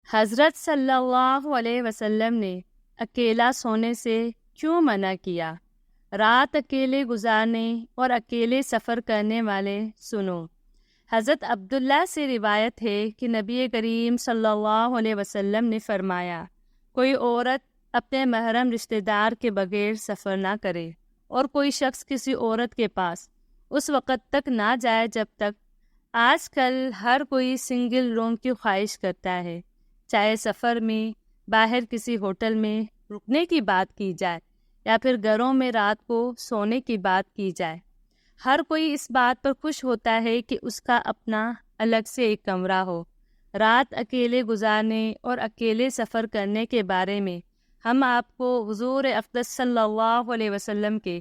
حضرت صلی اللہ علیہ وسلم نے اکیلا سونے سے کیوں منع کیا؟ رات اکیلے گزارنے اور اکیلے سفر کرنے والے سنو۔ حضرت عبداللہ سے روایت ہے کہ نبی کریم صلی اللہ علیہ وسلم نے فرمایا، کوئی عورت اپنے محرم رشتہ دار کے بغیر سفر نہ کرے، اور کوئی شخص کسی عورت کے پاس اس وقت تک نہ جائے جب تک۔ آج کل ہر کوئی سنگل روم کی خواہش کرتا ہے، چاہے سفر میں، باہر کسی ہوٹل میں رکنے کی بات کی جائے یا پھر گھروں میں رات کو سونے کی بات کی جائے۔ ہر کوئی اس بات پر خوش ہوتا ہے کہ اس کا اپنا الگ سے ایک کمرہ ہو۔ رات اکیلے گزارنے اور اکیلے سفر کرنے کے بارے میں ہم آپ کو حضور اقدس صلی اللہ علیہ وسلم کے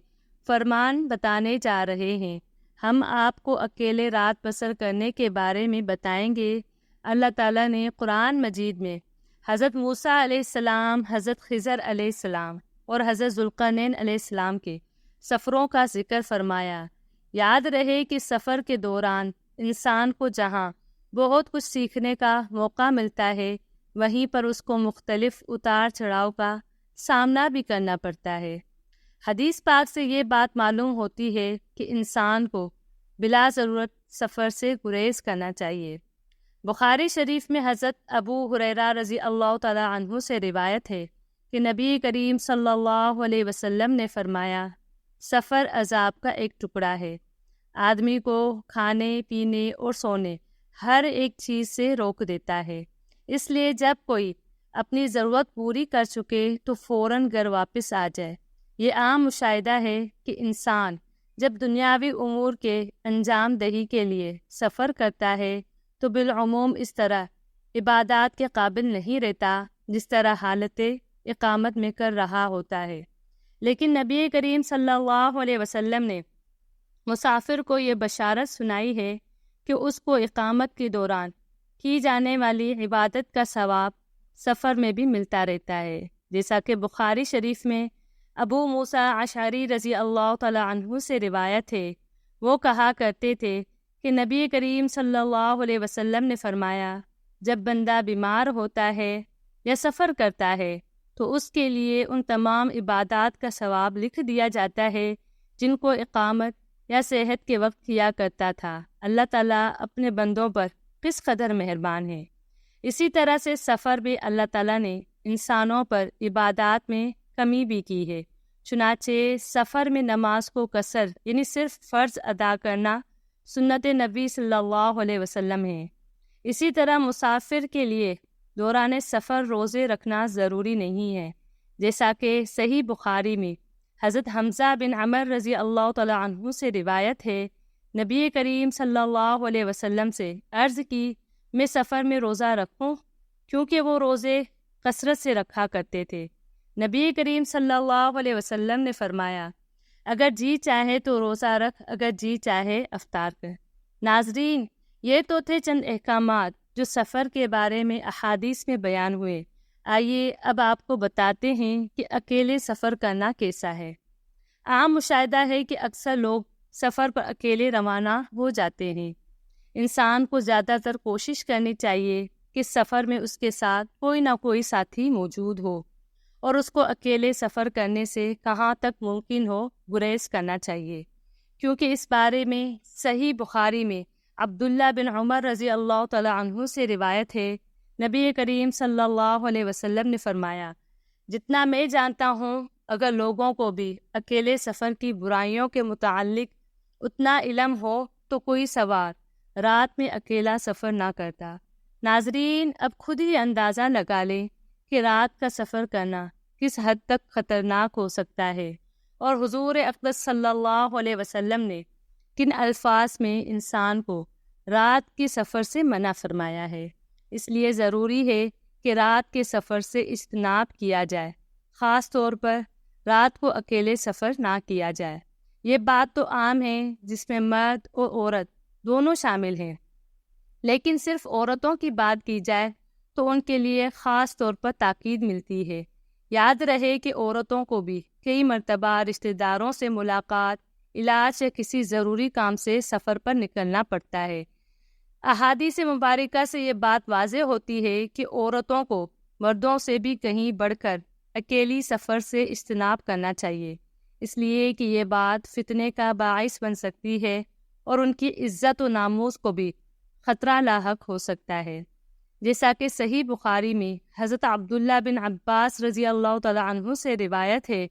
فرمان بتانے جا رہے ہیں۔ ہم آپ کو اکیلے رات بسر کرنے کے بارے میں بتائیں گے۔ اللہ تعالیٰ نے قرآن مجید میں حضرت موسیٰ علیہ السلام، حضرت خضر علیہ السلام اور حضرت ذوالقرنین علیہ السلام کے سفروں کا ذکر فرمایا۔ یاد رہے کہ سفر کے دوران انسان کو جہاں بہت کچھ سیکھنے کا موقع ملتا ہے، وہیں پر اس کو مختلف اتار چڑھاؤ کا سامنا بھی کرنا پڑتا ہے۔ حدیث پاک سے یہ بات معلوم ہوتی ہے کہ انسان کو بلا ضرورت سفر سے گریز کرنا چاہیے۔ بخاری شریف میں حضرت ابو ہریرہ رضی اللہ تعالی عنہ سے روایت ہے کہ نبی کریم صلی اللہ علیہ وسلم نے فرمایا، سفر عذاب کا ایک ٹکڑا ہے۔ آدمی کو کھانے، پینے اور سونے ہر ایک چیز سے روک دیتا ہے، اس لیے جب کوئی اپنی ضرورت پوری کر چکے تو فوراً گھر واپس آ جائے۔ یہ عام مشاہدہ ہے کہ انسان جب دنیاوی امور کے انجام دہی کے لیے سفر کرتا ہے تو بالعموم اس طرح عبادات کے قابل نہیں رہتا جس طرح حالت اقامت میں کر رہا ہوتا ہے۔ لیکن نبی کریم صلی اللہ علیہ وسلم نے مسافر کو یہ بشارت سنائی ہے کہ اس کو اقامت کے دوران کی جانے والی عبادت کا ثواب سفر میں بھی ملتا رہتا ہے، جیسا کہ بخاری شریف میں ابو موسیٰ اشعری رضی اللہ تعالی عنہ سے روایت ہے، وہ کہا کرتے تھے کہ نبی کریم صلی اللہ علیہ وسلم نے فرمایا، جب بندہ بیمار ہوتا ہے یا سفر کرتا ہے تو اس کے لیے ان تمام عبادات کا ثواب لکھ دیا جاتا ہے جن کو اقامت یا صحت کے وقت کیا کرتا تھا۔ اللہ تعالیٰ اپنے بندوں پر کس قدر مہربان ہے۔ اسی طرح سے سفر بھی اللہ تعالیٰ نے انسانوں پر عبادات میں کمی بھی کی ہے، چنانچہ سفر میں نماز کو قصر یعنی صرف فرض ادا کرنا سنت نبی صلی اللہ علیہ وسلم ہے۔ اسی طرح مسافر کے لیے دوران سفر روزے رکھنا ضروری نہیں ہے، جیسا کہ صحیح بخاری میں حضرت حمزہ بن عمر رضی اللہ تعالی عنہ سے روایت ہے، نبی کریم صلی اللہ علیہ وسلم سے عرض کی، میں سفر میں روزہ رکھوں؟ کیونکہ وہ روزے کثرت سے رکھا کرتے تھے۔ نبی کریم صلی اللہ علیہ وسلم نے فرمایا، اگر جی چاہے تو روزہ رکھ، اگر جی چاہے افطار کر۔ ناظرین، یہ تو تھے چند احکامات جو سفر کے بارے میں احادیث میں بیان ہوئے۔ آئیے اب آپ کو بتاتے ہیں کہ اکیلے سفر کرنا کیسا ہے۔ عام مشاہدہ ہے کہ اکثر لوگ سفر پر اکیلے روانہ ہو جاتے ہیں۔ انسان کو زیادہ تر کوشش کرنی چاہیے کہ سفر میں اس کے ساتھ کوئی نہ کوئی ساتھی موجود ہو، اور اس کو اکیلے سفر کرنے سے کہاں تک ممکن ہو گریز کرنا چاہیے، کیونکہ اس بارے میں صحیح بخاری میں عبداللہ بن عمر رضی اللہ تعالی عنہ سے روایت ہے، نبی کریم صلی اللہ علیہ وسلم نے فرمایا، جتنا میں جانتا ہوں اگر لوگوں کو بھی اکیلے سفر کی برائیوں کے متعلق اتنا علم ہو تو کوئی سوار رات میں اکیلا سفر نہ کرتا۔ ناظرین، اب خود ہی اندازہ لگا لیں کہ رات کا سفر کرنا کس حد تک خطرناک ہو سکتا ہے، اور حضور اقدس صلی اللہ علیہ وسلم نے کن الفاظ میں انسان کو رات کے سفر سے منع فرمایا ہے۔ اس لیے ضروری ہے کہ رات کے سفر سے اجتناب کیا جائے، خاص طور پر رات کو اکیلے سفر نہ کیا جائے۔ یہ بات تو عام ہے جس میں مرد اور عورت دونوں شامل ہیں، لیکن صرف عورتوں کی بات کی جائے تو ان کے لیے خاص طور پر تاکید ملتی ہے۔ یاد رہے کہ عورتوں کو بھی کئی مرتبہ رشتہ داروں سے ملاقات، علاج یا کسی ضروری کام سے سفر پر نکلنا پڑتا ہے۔ احادیث مبارکہ سے یہ بات واضح ہوتی ہے کہ عورتوں کو مردوں سے بھی کہیں بڑھ کر اکیلی سفر سے اجتناب کرنا چاہیے، اس لیے کہ یہ بات فتنے کا باعث بن سکتی ہے اور ان کی عزت و ناموس کو بھی خطرہ لاحق ہو سکتا ہے۔ جیسا کہ صحیح بخاری میں حضرت عبداللہ بن عباس رضی اللہ تعالیٰ عنہ سے روایت ہے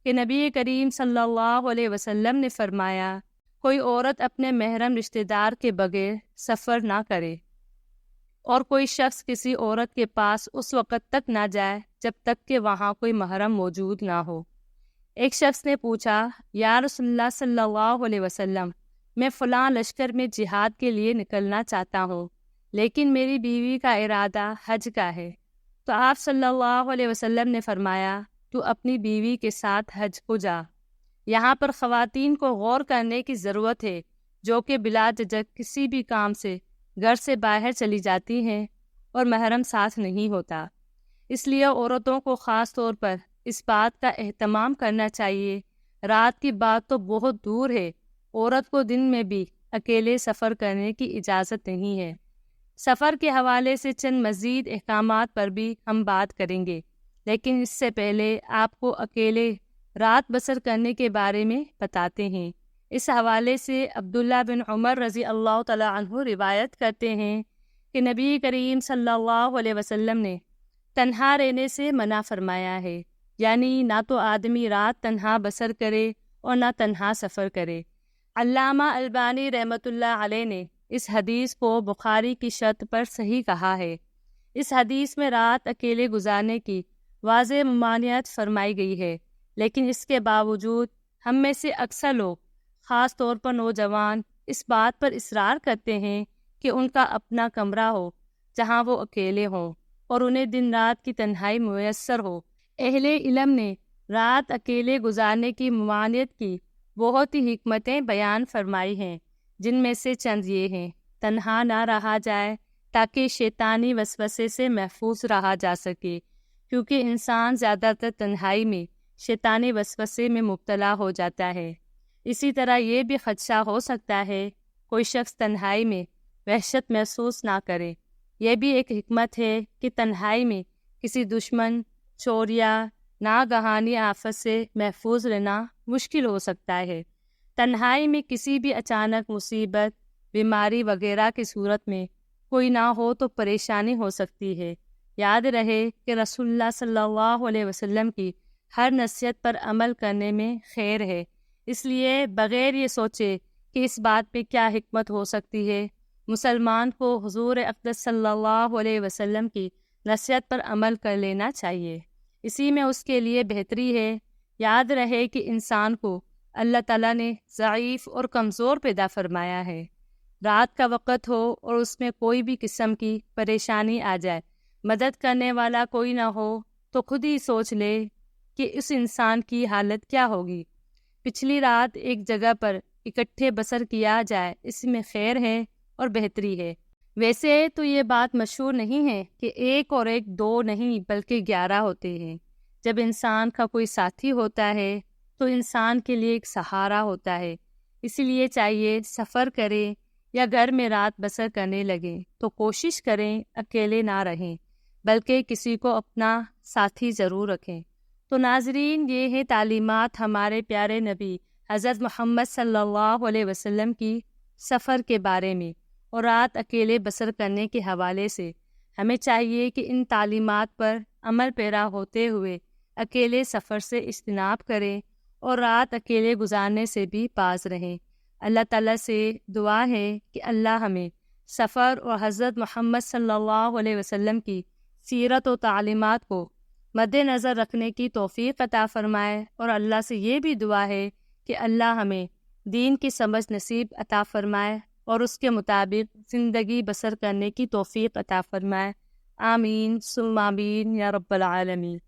کہ نبی کریم صلی اللہ علیہ وسلم نے فرمایا، کوئی عورت اپنے محرم رشتہ دار کے بغیر سفر نہ کرے، اور کوئی شخص کسی عورت کے پاس اس وقت تک نہ جائے جب تک کہ وہاں کوئی محرم موجود نہ ہو۔ ایک شخص نے پوچھا، یا رسول اللہ صلی اللہ علیہ وسلم، میں فلاں لشکر میں جہاد کے لیے نکلنا چاہتا ہوں، لیکن میری بیوی کا ارادہ حج کا ہے۔ تو آپ صلی اللہ علیہ وسلم نے فرمایا، تو اپنی بیوی کے ساتھ حج کو جا۔ یہاں پر خواتین کو غور کرنے کی ضرورت ہے، جو کہ بلا جھجک کسی بھی کام سے گھر سے باہر چلی جاتی ہیں اور محرم ساتھ نہیں ہوتا۔ اس لیے عورتوں کو خاص طور پر اس بات کا اہتمام کرنا چاہیے۔ رات کی بات تو بہت دور ہے، عورت کو دن میں بھی اکیلے سفر کرنے کی اجازت نہیں ہے۔ سفر کے حوالے سے چند مزید احکامات پر بھی ہم بات کریں گے، لیکن اس سے پہلے آپ کو اکیلے رات بسر کرنے کے بارے میں بتاتے ہیں۔ اس حوالے سے عبداللہ بن عمر رضی اللہ تعالیٰ عنہ روایت کرتے ہیں کہ نبی کریم صلی اللہ علیہ وسلم نے تنہا رہنے سے منع فرمایا ہے، یعنی نہ تو آدمی رات تنہا بسر کرے اور نہ تنہا سفر کرے۔ علامہ البانی رحمۃ اللہ علیہ نے اس حدیث کو بخاری کی شرط پر صحیح کہا ہے۔ اس حدیث میں رات اکیلے گزارنے کی واضح ممانعت فرمائی گئی ہے، لیکن اس کے باوجود ہم میں سے اکثر لوگ، خاص طور پر نوجوان، اس بات پر اصرار کرتے ہیں کہ ان کا اپنا کمرہ ہو جہاں وہ اکیلے ہوں اور انہیں دن رات کی تنہائی میسر ہو۔ اہل علم نے رات اکیلے گزارنے کی ممانعت کی بہت ہی حکمتیں بیان فرمائی ہیں، جن میں سے چند یہ ہیں: تنہا نہ رہا جائے تاکہ شیطانی وسوسے سے محفوظ رہا جا سکے، کیونکہ انسان زیادہ تر تنہائی میں شیطانی وسوسے میں مبتلا ہو جاتا ہے۔ اسی طرح یہ بھی خدشہ ہو سکتا ہے کوئی شخص تنہائی میں وحشت محسوس نہ کرے۔ یہ بھی ایک حکمت ہے کہ تنہائی میں کسی دشمن، چور یا ناگہانی آفت سے محفوظ رہنا مشکل ہو سکتا ہے۔ تنہائی میں کسی بھی اچانک مصیبت، بیماری وغیرہ کی صورت میں کوئی نہ ہو تو پریشانی ہو سکتی ہے۔ یاد رہے کہ رسول اللہ صلی اللہ علیہ وسلم کی ہر نصیحت پر عمل کرنے میں خیر ہے، اس لیے بغیر یہ سوچے کہ اس بات پہ کیا حکمت ہو سکتی ہے، مسلمان کو حضور اقدس صلی اللہ علیہ وسلم کی نصیحت پر عمل کر لینا چاہیے، اسی میں اس کے لیے بہتری ہے۔ یاد رہے کہ انسان کو اللہ تعالیٰ نے ضعیف اور کمزور پیدا فرمایا ہے۔ رات کا وقت ہو اور اس میں کوئی بھی قسم کی پریشانی آ جائے، مدد کرنے والا کوئی نہ ہو تو خود ہی سوچ لے کہ اس انسان کی حالت کیا ہوگی۔ پچھلی رات ایک جگہ پر اکٹھے بسر کیا جائے، اس میں خیر ہے اور بہتری ہے۔ ویسے تو یہ بات مشہور نہیں ہے کہ ایک اور ایک دو نہیں بلکہ 11 ہوتے ہیں۔ جب انسان کا کوئی ساتھی ہوتا ہے تو انسان کے لیے ایک سہارا ہوتا ہے، اسی لیے چاہیے سفر کریں یا گھر میں رات بسر کرنے لگیں تو کوشش کریں اکیلے نہ رہیں، بلکہ کسی کو اپنا ساتھی ضرور رکھیں۔ تو ناظرین، یہ ہے تعلیمات ہمارے پیارے نبی حضرت محمد صلی اللہ علیہ وسلم کی سفر کے بارے میں اور رات اکیلے بسر کرنے کے حوالے سے۔ ہمیں چاہیے کہ ان تعلیمات پر عمل پیرا ہوتے ہوئے اکیلے سفر سے اجتناب کریں اور رات اکیلے گزارنے سے بھی باز رہیں۔ اللہ تعالیٰ سے دعا ہے کہ اللہ ہمیں سفر اور حضرت محمد صلی اللہ علیہ وسلم کی سیرت و تعلیمات کو مد نظر رکھنے کی توفیق عطا فرمائے، اور اللہ سے یہ بھی دعا ہے کہ اللہ ہمیں دین کی سمجھ نصیب عطا فرمائے اور اس کے مطابق زندگی بسر کرنے کی توفیق عطا فرمائے۔ آمین ثم آمین یا رب العالمین۔